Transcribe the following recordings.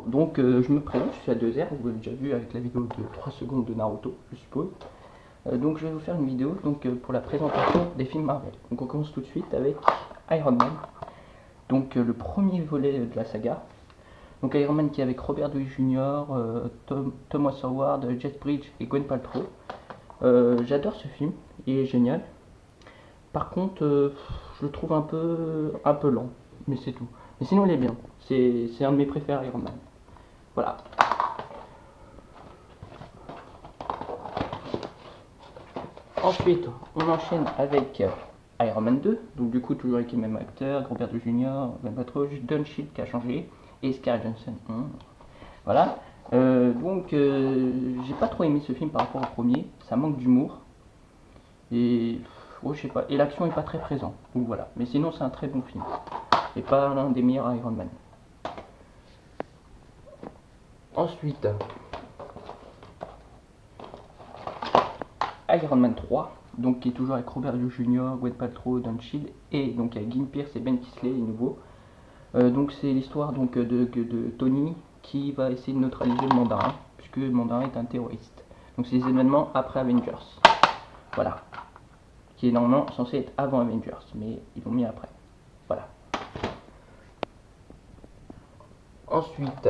Donc je me présente, je suis à 2R, vous l'avez déjà vu avec la vidéo de 3 secondes de Naruto, je suppose. Donc je vais vous faire une vidéo pour la présentation des films Marvel. Donc on commence tout de suite avec Iron Man, donc le premier volet de la saga. Donc Iron Man qui est avec Robert Downey Jr., Thomas Howard, Jet Bridge et Gwen Paltrow. J'adore ce film, il est génial. Par contre, je le trouve un peu lent, mais c'est tout. Mais sinon il est bien, c'est un de mes préférés Iron Man. Voilà. Ensuite, on enchaîne avec Iron Man 2, donc du coup toujours avec les mêmes acteurs, Robert Downey Jr., Ben Patrouille, Don Cheadle qui a changé, et Scarlett Johansson. Voilà. J'ai pas trop aimé ce film par rapport au premier, ça manque d'humour, et je sais pas, et l'action est pas très présente, donc voilà. Mais sinon c'est un très bon film, et pas l'un des meilleurs Iron Man. Ensuite, Iron Man 3, donc qui est toujours avec Robert Downey Jr., Gwyneth Paltrow, Don Cheadle, et donc avec Guy Pearce et Ben Kingsley, les nouveaux. Donc c'est l'histoire de Tony qui va essayer de neutraliser le mandarin, puisque le mandarin est un terroriste. Donc c'est les événements après Avengers. Voilà. Qui est normalement censé être avant Avengers, mais ils l'ont mis après. Voilà. Ensuite,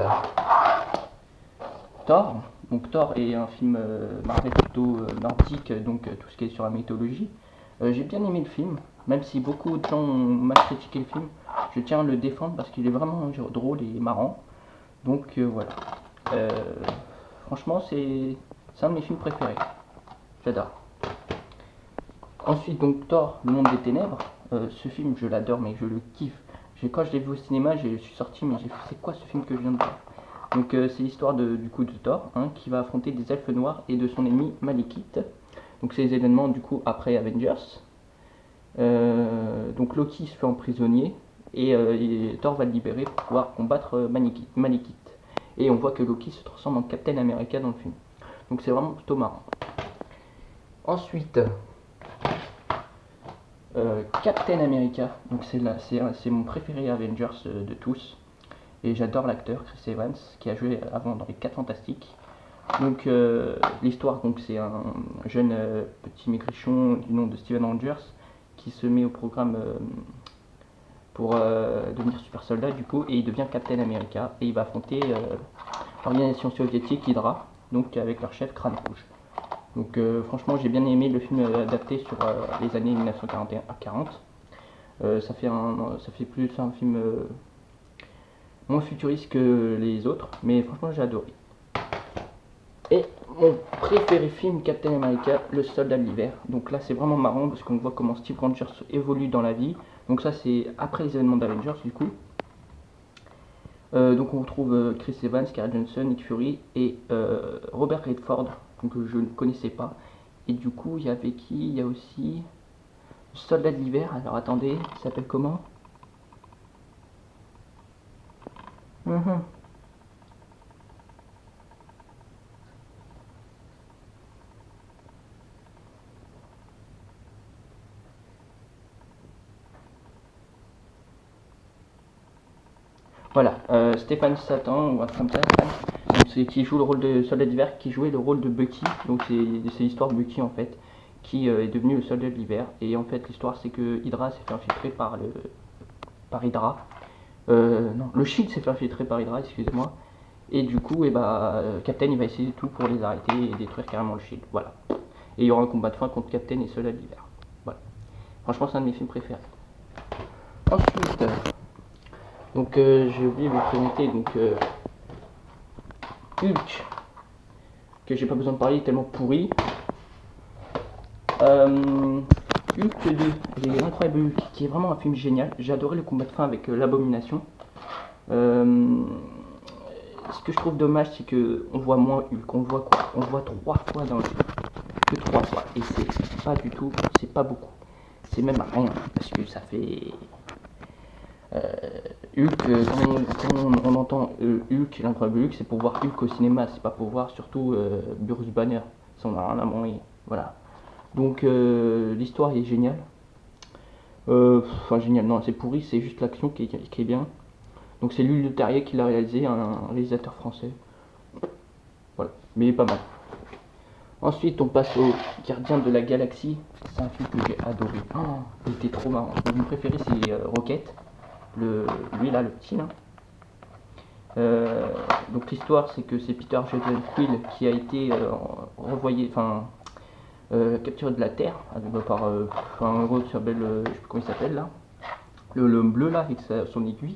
Thor. Donc Thor est un film Marvel plutôt nordique, donc tout ce qui est sur la mythologie. J'ai bien aimé le film, même si beaucoup de gens ont mal critiqué le film. Je tiens à le défendre parce qu'il est vraiment drôle et marrant. Donc voilà. Euh, Franchement, c'est un de mes films préférés. J'adore. Ensuite, donc Thor, le monde des ténèbres. Ce film, je l'adore, mais je le kiffe. Quand je l'ai vu au cinéma, je suis sorti, mais j'ai fait c'est quoi ce film que je viens de voir. Donc c'est l'histoire du coup de Thor, qui va affronter des elfes noirs et de son ennemi Malekith. Donc c'est les événements du coup après Avengers. Donc Loki se fait en prisonnier et Thor va le libérer pour pouvoir combattre Malekith. Et on voit que Loki se transforme en Captain America dans le film. Donc c'est vraiment plutôt marrant. Ensuite, Captain America, donc c'est mon préféré Avengers de tous. Et j'adore l'acteur Chris Evans qui a joué avant dans les 4 Fantastiques. Donc l'histoire, donc c'est un jeune petit maigrichon du nom de Steven Rogers qui se met au programme pour devenir super soldat du coup, et il devient Captain America et il va affronter l'organisation soviétique Hydra, donc avec leur chef Crâne Rouge. Donc franchement j'ai bien aimé le film adapté sur les années 1940 à 40. Ça fait plus un film moins futuriste que les autres, mais franchement j'ai adoré. Et mon préféré film, Captain America, le soldat de l'hiver. Donc là c'est vraiment marrant parce qu'on voit comment Steve Rogers évolue dans la vie. Donc ça c'est après les événements d'Avengers du coup. Donc on retrouve Chris Evans, Scarlett Johansson, Nick Fury et Robert Redford, donc je ne connaissais pas. Et du coup il y avait qui? Il y a aussi le soldat de l'hiver. Alors attendez, il s'appelle comment? Voilà, Stéphane Satan ou un truc comme ça. Donc c'est qui joue le rôle de soldat d'hiver, qui jouait le rôle de Bucky. Donc c'est l'histoire de Bucky en fait, qui est devenu le soldat de l'hiver. Et en fait l'histoire c'est que Hydra s'est fait infiltrer par Hydra. Non, le Shield s'est fait infiltrer par Hydra, excusez-moi. Et du coup, Captain il va essayer tout pour les arrêter et détruire carrément le Shield. Voilà. Et il y aura un combat de fin contre Captain et soldat de l'hiver. Voilà. Franchement c'est un de mes films préférés. Ensuite, donc j'ai oublié de vous présenter Hulk, que j'ai pas besoin de parler tellement pourri. Hulk 2, les Incroyables Hulk, qui est vraiment un film génial. J'ai adoré le combat de fin avec l'Abomination. Ce que je trouve dommage, c'est que on voit moins Hulk. On voit quoi? On voit 3 fois dans le film. Que 3 fois. Et c'est pas du tout, c'est pas beaucoup. C'est même rien, parce que ça fait... Hulk, quand on entend Hulk, l'incroyable Hulk, c'est pour voir Hulk au cinéma, c'est pas pour voir surtout Bruce Banner. Ça on a rien à branler. Voilà. Donc l'histoire est géniale. Enfin géniale, non c'est pourri, c'est juste l'action qui est bien. Donc c'est Louis Leterrier qui l'a réalisé, un réalisateur français. Voilà, mais pas mal. Ensuite, on passe au Gardien de la Galaxie. C'est un film que j'ai adoré. Oh, il était trop marrant. Mon préféré, c'est Rocket. Lui là, le petit là. Donc l'histoire, c'est que c'est Peter Jackson Quill qui a été renvoyé, capturé de la Terre par un héros qui s'appelle, je sais plus comment il s'appelle là, le bleu là avec son aiguille.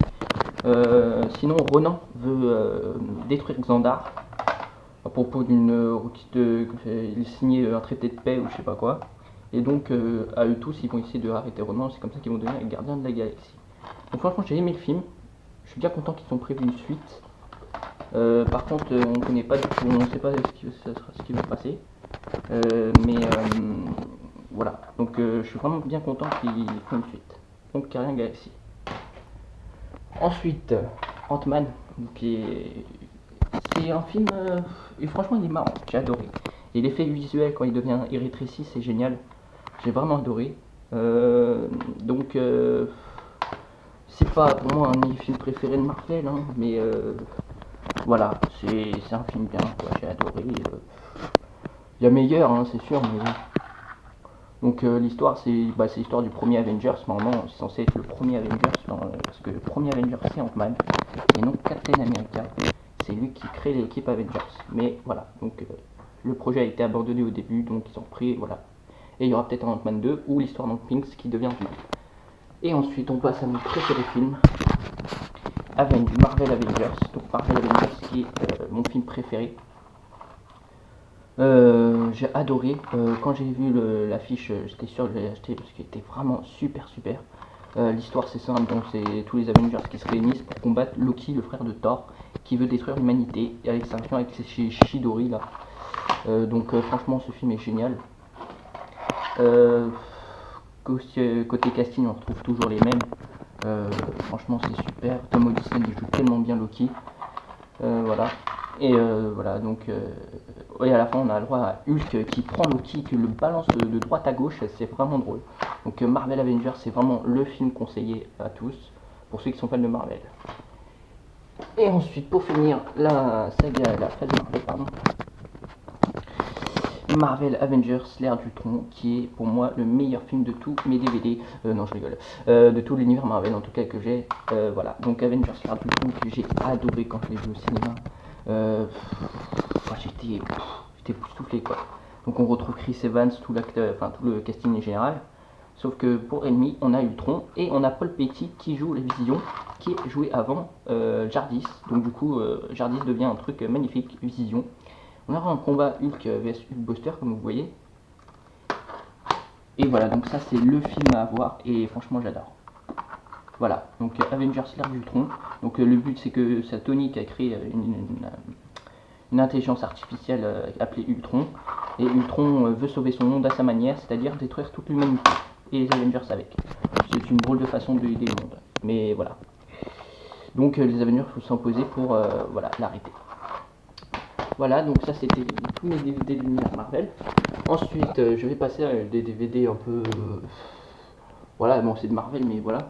Sinon, Ronan veut détruire Xandar à propos d'une il signait un traité de paix ou je sais pas quoi. Et donc à eux tous, ils vont essayer de arrêter Ronan. C'est comme ça qu'ils vont devenir les gardiens de la galaxie. Donc franchement, j'ai aimé le film. Je suis bien content qu'ils ont prévu une suite. Par contre, on ne connaît pas du tout, on ne sait pas ce qui va se passer. Voilà. Donc je suis vraiment bien content qu'ils font une suite. Donc Guardian Galaxy. Ensuite, Ant-Man, c'est un film, et franchement il est marrant, j'ai adoré. Et l'effet visuel quand il devient irrétréci, c'est génial. J'ai vraiment adoré. C'est pas pour moi un de mes films préférés de Marvel, hein, mais voilà, c'est un film bien, quoi, j'ai adoré. Il y a meilleur, hein, c'est sûr, mais donc l'histoire, c'est l'histoire du premier Avengers. Normalement, c'est censé être le premier Avengers, parce que le premier Avengers, c'est Ant-Man, et non Captain America. C'est lui qui crée l'équipe Avengers. Mais voilà, donc le projet a été abandonné au début, donc ils ont pris, voilà. Et il y aura peut-être un Ant-Man 2, ou l'histoire d'Ant-Pinks qui devient du. Et ensuite, on passe à mon préféré film, Marvel Avengers. Donc Marvel Avengers qui est mon film préféré. J'ai adoré. Quand j'ai vu l'affiche, j'étais sûr que je l'allais acheter parce qu'il était vraiment super super. L'histoire c'est simple, donc c'est tous les Avengers qui se réunissent pour combattre Loki, le frère de Thor, qui veut détruire l'humanité, et avec sa mission avec ses Chidori là. Franchement ce film est génial. Côté casting on retrouve toujours les mêmes. Franchement c'est super. Tom Hiddleston il joue tellement bien Loki. Voilà. Et voilà, donc et à la fin on a le droit à Hulk qui prend Loki, qui le balance de droite à gauche, c'est vraiment drôle. Donc Marvel Avengers, c'est vraiment le film conseillé à tous, pour ceux qui sont fans de Marvel. Et ensuite, pour finir la saga, la phase Marvel, pardon, Marvel Avengers, l'ère d'Ultron, qui est pour moi le meilleur film de tous mes DVD, non je rigole, de tout l'univers Marvel en tout cas que j'ai, voilà, donc Avengers, l'ère d'Ultron que j'ai adoré quand je l'ai vu au cinéma. J'étais époustouflé quoi. Donc on retrouve Chris Evans, tout le casting en général. Sauf que pour ennemi, on a Ultron et on a Paul Bettany qui joue la Vision, qui est joué avant Jarvis. Donc du coup, Jarvis devient un truc magnifique, Vision. On aura un combat Hulk vs Hulkbuster comme vous voyez. Et voilà, donc ça c'est le film à voir et franchement j'adore. Voilà, donc Avengers l'ère d'Ultron. Donc le but c'est que c'est Tony qui a créé une intelligence artificielle appelée Ultron. Et Ultron veut sauver son monde à sa manière, c'est-à-dire détruire toute l'humanité. Et les Avengers avec. C'est une drôle de façon de aider le monde. Mais voilà. Donc les Avengers faut s'imposer pour voilà, l'arrêter. Voilà, donc ça c'était tous mes DVD de l'univers Marvel. Ensuite, je vais passer à des DVD un peu... voilà, bon c'est de Marvel, mais voilà.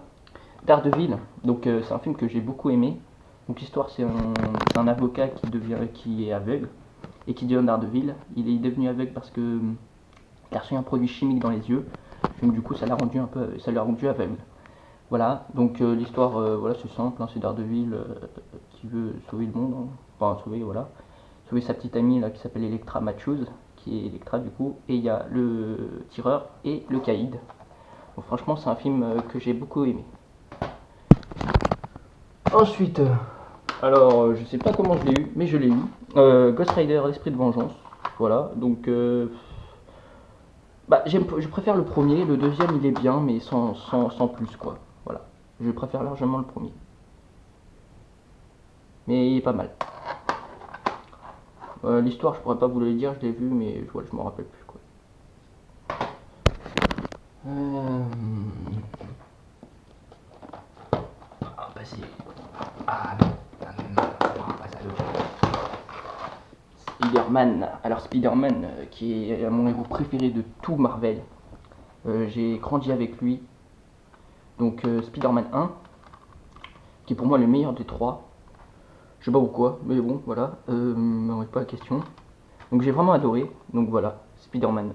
Daredevil, donc c'est un film que j'ai beaucoup aimé. Donc l'histoire c'est un avocat qui est aveugle et qui devient Daredevil. Il est devenu aveugle parce que il a reçu un produit chimique dans les yeux. Donc du coup ça l'a rendu aveugle. Voilà, donc l'histoire voilà c'est simple, hein, c'est Daredevil qui veut sauver le monde, hein. Enfin sauver sa petite amie là qui s'appelle Elektra Matthews, qui est Elektra du coup, et il y a le tireur et le caïd. Donc franchement c'est un film que j'ai beaucoup aimé. Ensuite, alors je sais pas comment je l'ai eu, mais je l'ai eu. Ghost Rider, l'esprit de vengeance. Voilà, donc je préfère le premier, le deuxième il est bien, mais sans plus quoi. Voilà, je préfère largement le premier. Mais il est pas mal. L'histoire, je pourrais pas vous le dire, je l'ai vu, mais je m'en rappelle plus quoi. Spider-Man. Alors Spider-Man, qui est mon héros préféré de tout Marvel. J'ai grandi avec lui. Donc Spider-Man 1. qui est pour moi le meilleur des trois. Je sais pas pourquoi, mais bon, voilà, m'arrive pas la question. Donc j'ai vraiment adoré, donc voilà, Spider-Man,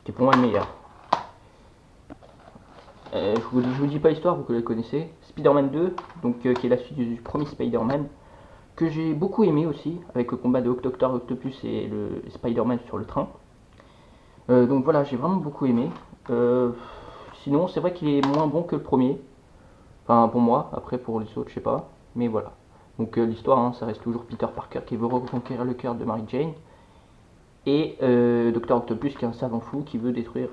qui est pour moi le meilleur. Je vous dis pas l'histoire, vous la connaissez. Spider-Man 2, donc, qui est la suite du premier Spider-Man, que j'ai beaucoup aimé aussi, avec le combat de Docteur Octopus et le Spider-Man sur le train. Donc voilà, j'ai vraiment beaucoup aimé. Sinon, c'est vrai qu'il est moins bon que le premier. Enfin, pour moi, après pour les autres, je sais pas. Mais voilà. Donc l'histoire, hein, ça reste toujours Peter Parker qui veut reconquérir le cœur de Mary Jane. Et Docteur Octopus qui est un savant fou qui veut détruire,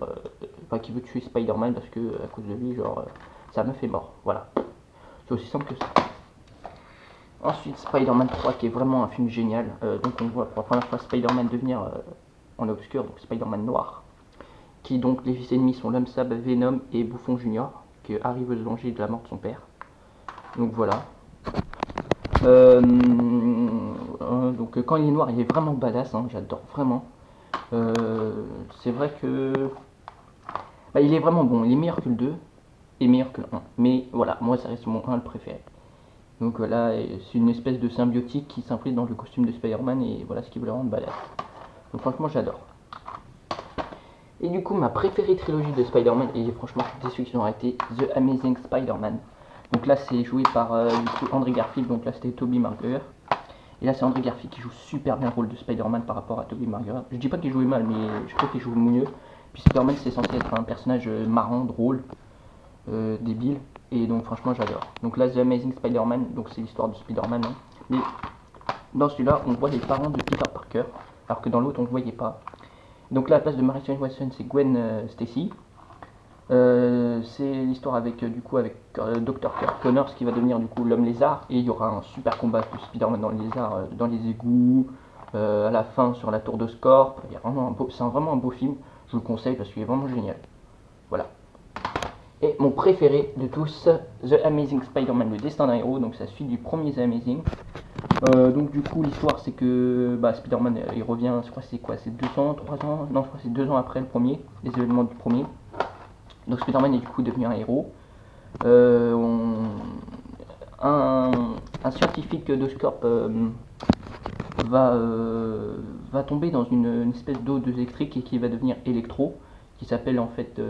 enfin qui veut tuer Spider-Man parce que à cause de lui, genre, sa meuf est mort. Voilà. C'est aussi simple que ça. Ensuite, Spider-Man 3 qui est vraiment un film génial. Donc on voit pour la première fois Spider-Man devenir en obscur, donc Spider-Man noir. Qui donc les fils ennemis sont l'homme sable, Venom et Bouffon Junior, qui arrive se venger de la mort de son père. Donc voilà. Donc quand il est noir, il est vraiment badass, hein, j'adore vraiment. C'est vrai que il est vraiment bon, il est meilleur que le 2 et meilleur que le 1. Mais voilà, moi ça reste mon 1 le préféré. Donc voilà, c'est une espèce de symbiotique qui s'imprime dans le costume de Spider-Man et voilà ce qui veut le rendre badass. Donc franchement j'adore. Et du coup ma préférée trilogie de Spider-Man, et franchement je suis déçu qu'ils ont arrêté, The Amazing Spider-Man. Donc là c'est joué par du coup Andrew Garfield, donc là c'était Tobey Maguire. Et là c'est Andrew Garfield qui joue super bien le rôle de Spider-Man par rapport à Tobey Maguire. Je dis pas qu'il jouait mal, mais je trouve qu'il joue mieux. Puis Spider-Man c'est censé être un personnage marrant, drôle, débile. Et donc franchement j'adore. Donc là The Amazing Spider-Man, donc c'est l'histoire de Spider-Man. Hein. Mais dans celui-là on voit les parents de Peter Parker, alors que dans l'autre on ne le voyait pas. Donc là à la place de Mary Jane Watson c'est Gwen Stacy. C'est l'histoire avec du coup avec Dr. Kirk Connors qui va devenir du coup l'homme lézard, et il y aura un super combat de Spider-Man dans le lézard, dans les égouts, à la fin sur la tour de Scorp. Il y a vraiment c'est vraiment un beau film, je vous le conseille parce qu'il est vraiment génial. Voilà. Et mon préféré de tous, The Amazing Spider-Man, le destin d'un héros, donc ça suit du premier The Amazing. Donc du coup l'histoire c'est que Spider-Man il revient, je crois c'est quoi, c'est 2 ans, 3 ans, non je crois c'est 2 ans après le premier, les événements du premier. Donc Spider-Man est du coup devenu un héros. Un scientifique de Scorp va tomber dans une espèce d'eau électrique et qui va devenir Electro, qui s'appelle en fait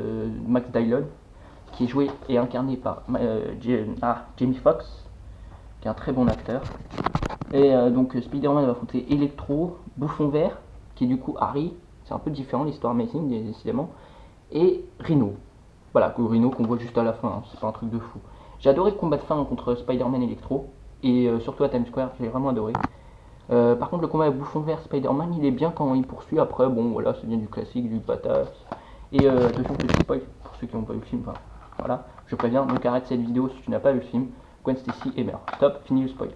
Max Dillon, qui est joué et incarné par Jamie Foxx, qui est un très bon acteur. Et donc Spider-Man va affronter Electro, Bouffon Vert, qui est du coup Harry, c'est un peu différent l'histoire Amazing décidément, et Rhino. Voilà, que Rhino qu'on voit juste à la fin, hein, c'est pas un truc de fou. J'ai adoré le combat de fin contre Spider-Man et Electro, et surtout à Times Square, j'ai vraiment adoré. Par contre le combat avec Bouffon Vert Spider-Man il est bien quand il poursuit après, bon voilà, c'est bien du classique, du badass. Et attention petit spoil, pour ceux qui n'ont pas vu le film, enfin voilà, je préviens, donc arrête cette vidéo si tu n'as pas vu le film, Gwen Stacy est meurt. Stop, fini le spoil.